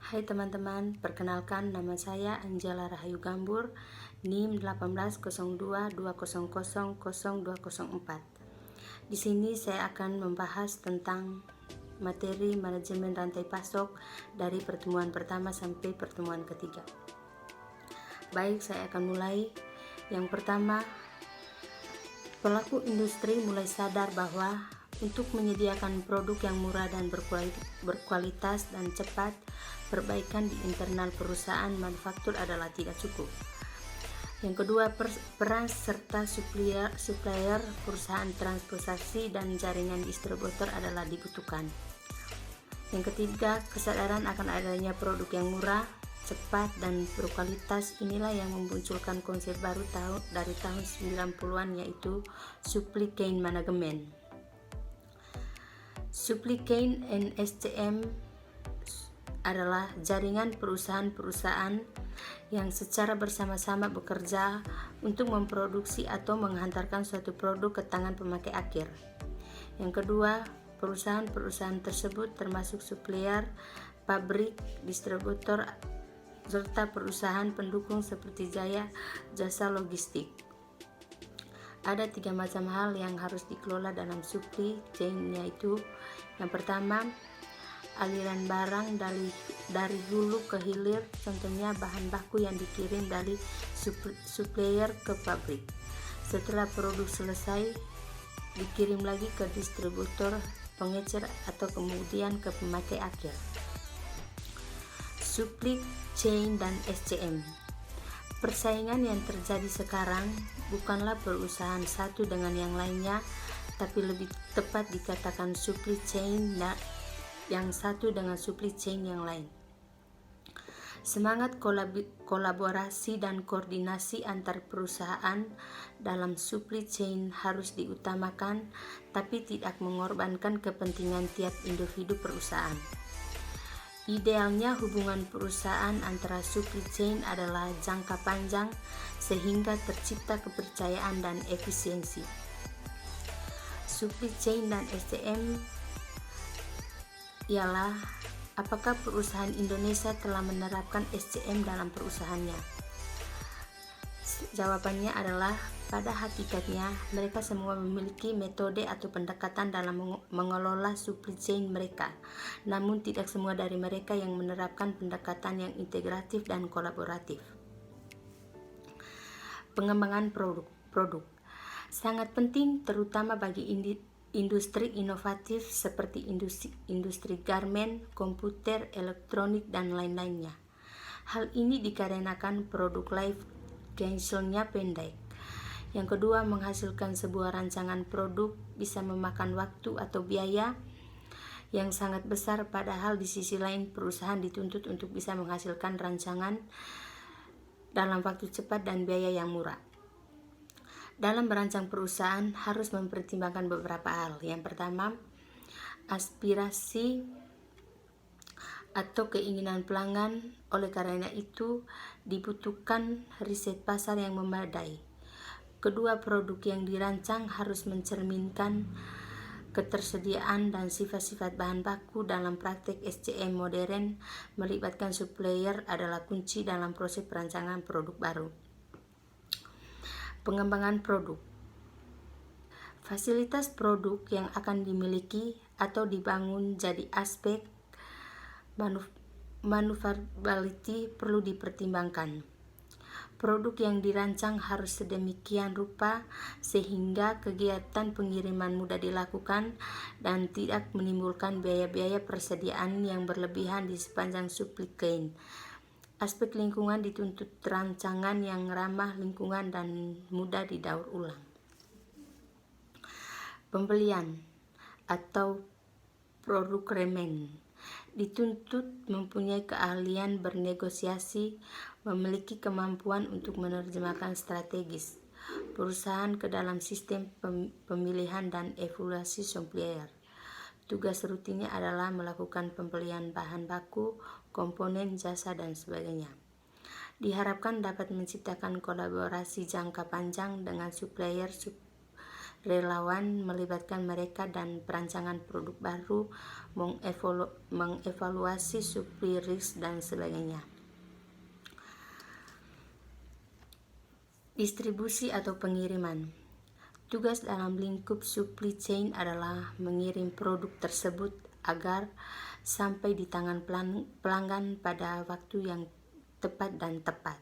Hai teman-teman, perkenalkan nama saya Angela Rahayu Gambur, NIM 180220000204. Di sini saya akan membahas tentang materi manajemen rantai pasok dari pertemuan pertama sampai pertemuan ketiga. Baik, saya akan mulai. Yang pertama, pelaku industri mulai sadar bahwa untuk menyediakan produk yang murah dan berkualitas dan cepat, perbaikan di internal perusahaan manufaktur adalah tidak cukup. Yang kedua, peran serta supplier, perusahaan transportasi dan jaringan distributor adalah dibutuhkan. Yang ketiga, kesadaran akan adanya produk yang murah, cepat, dan berkualitas inilah yang memunculkan konsep baru dari tahun 90-an, yaitu supply chain management. Supply chain and SCM adalah jaringan perusahaan-perusahaan yang secara bersama-sama bekerja untuk memproduksi atau menghantarkan suatu produk ke tangan pemakai akhir. Yang kedua, perusahaan-perusahaan tersebut termasuk supplier, pabrik, distributor, serta perusahaan pendukung seperti jasa logistik. Ada 3 macam hal yang harus dikelola dalam supply chain, yaitu yang pertama, aliran barang dari hulu ke hilir, contohnya bahan baku yang dikirim dari supplier ke pabrik. Setelah produk selesai, dikirim lagi ke distributor, pengecer, atau kemudian ke pemakai akhir. Supply chain dan SCM. Persaingan yang terjadi sekarang bukanlah perusahaan satu dengan yang lainnya, tapi lebih tepat dikatakan supply chain yang satu dengan supply chain yang lain. Semangat kolaborasi dan koordinasi antar perusahaan dalam supply chain harus diutamakan, tapi tidak mengorbankan kepentingan tiap individu perusahaan. Idealnya hubungan perusahaan antara supply chain adalah jangka panjang sehingga tercipta kepercayaan dan efisiensi. Supply chain dan SCM ialah apakah perusahaan Indonesia telah menerapkan SCM dalam perusahaannya? Jawabannya adalah pada hakikatnya mereka semua memiliki metode atau pendekatan dalam mengelola supply chain mereka, namun tidak semua dari mereka yang menerapkan pendekatan yang integratif dan kolaboratif. Pengembangan produk sangat penting, terutama bagi industri inovatif seperti industri garmen, komputer, elektronik, dan lain-lainnya. Hal ini dikarenakan produk life cycle-nya pendek. Yang kedua, menghasilkan sebuah rancangan produk bisa memakan waktu atau biaya yang sangat besar, padahal di sisi lain perusahaan dituntut untuk bisa menghasilkan rancangan dalam waktu cepat dan biaya yang murah. Dalam merancang perusahaan harus mempertimbangkan beberapa hal. Yang pertama, aspirasi atau keinginan pelanggan. Oleh karena itu, dibutuhkan riset pasar yang memadai. Kedua, produk yang dirancang harus mencerminkan ketersediaan dan sifat-sifat bahan baku. Dalam praktek SCM modern, melibatkan supplier adalah kunci dalam proses perancangan produk baru. Pengembangan produk. Fasilitas produk yang akan dimiliki atau dibangun jadi aspek manufacturability perlu dipertimbangkan. Produk yang dirancang harus sedemikian rupa sehingga kegiatan pengiriman mudah dilakukan dan tidak menimbulkan biaya-biaya persediaan yang berlebihan di sepanjang supply chain. Aspek lingkungan dituntut rancangan yang ramah lingkungan dan mudah didaur ulang. Pembelian atau procurement dituntut mempunyai keahlian bernegosiasi, memiliki kemampuan untuk menerjemahkan strategis perusahaan ke dalam sistem pemilihan dan evaluasi supplier. Tugas rutinnya adalah melakukan pembelian bahan baku, komponen, jasa, dan sebagainya. Diharapkan dapat menciptakan kolaborasi jangka panjang dengan supplier relawan, melibatkan mereka dan perancangan produk baru, mengevaluasi supply risk dan sebagainya. Distribusi atau pengiriman. Tugas dalam lingkup supply chain adalah mengirim produk tersebut agar sampai di tangan pelanggan pada waktu yang tepat dan tepat.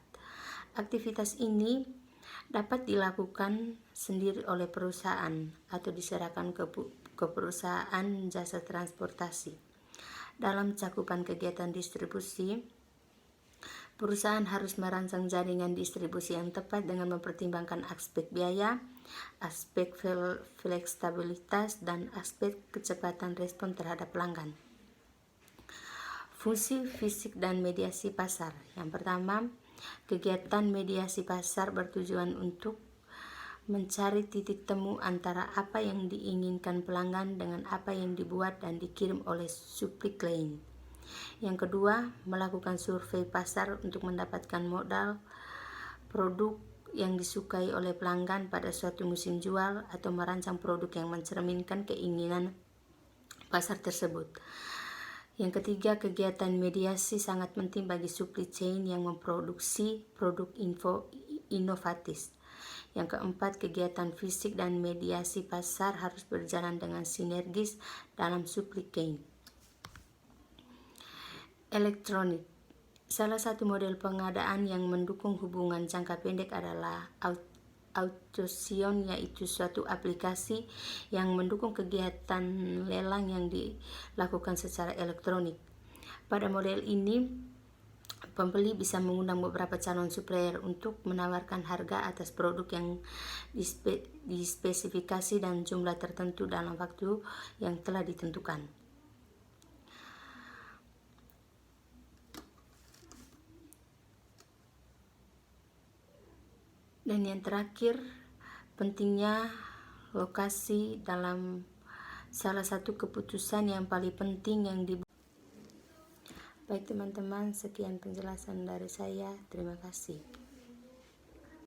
Aktivitas ini dapat dilakukan sendiri oleh perusahaan atau diserahkan ke perusahaan jasa transportasi. Dalam cakupan kegiatan distribusi, perusahaan harus merancang jaringan distribusi yang tepat dengan mempertimbangkan aspek biaya, aspek fleksibilitas, dan aspek kecepatan respon terhadap pelanggan. Fungsi fisik dan mediasi pasar. Yang pertama, kegiatan mediasi pasar bertujuan untuk mencari titik temu antara apa yang diinginkan pelanggan dengan apa yang dibuat dan dikirim oleh supply chain. Yang kedua, melakukan survei pasar untuk mendapatkan modal produk yang disukai oleh pelanggan pada suatu musim jual atau merancang produk yang mencerminkan keinginan pasar tersebut. Yang ketiga, kegiatan mediasi sangat penting bagi supply chain yang memproduksi produk inovatif. Yang keempat, kegiatan fisik dan mediasi pasar harus berjalan dengan sinergis dalam supply chain. Elektronik. Salah satu model pengadaan yang mendukung hubungan jangka pendek adalah auction, yaitu suatu aplikasi yang mendukung kegiatan lelang yang dilakukan secara elektronik. Pada model ini, pembeli bisa mengundang beberapa calon supplier untuk menawarkan harga atas produk yang dispesifikasi dan jumlah tertentu dalam waktu yang telah ditentukan. Dan yang terakhir, pentingnya lokasi dalam salah satu keputusan yang paling penting yang dibuat. Baik teman-teman, sekian penjelasan dari saya. Terima kasih.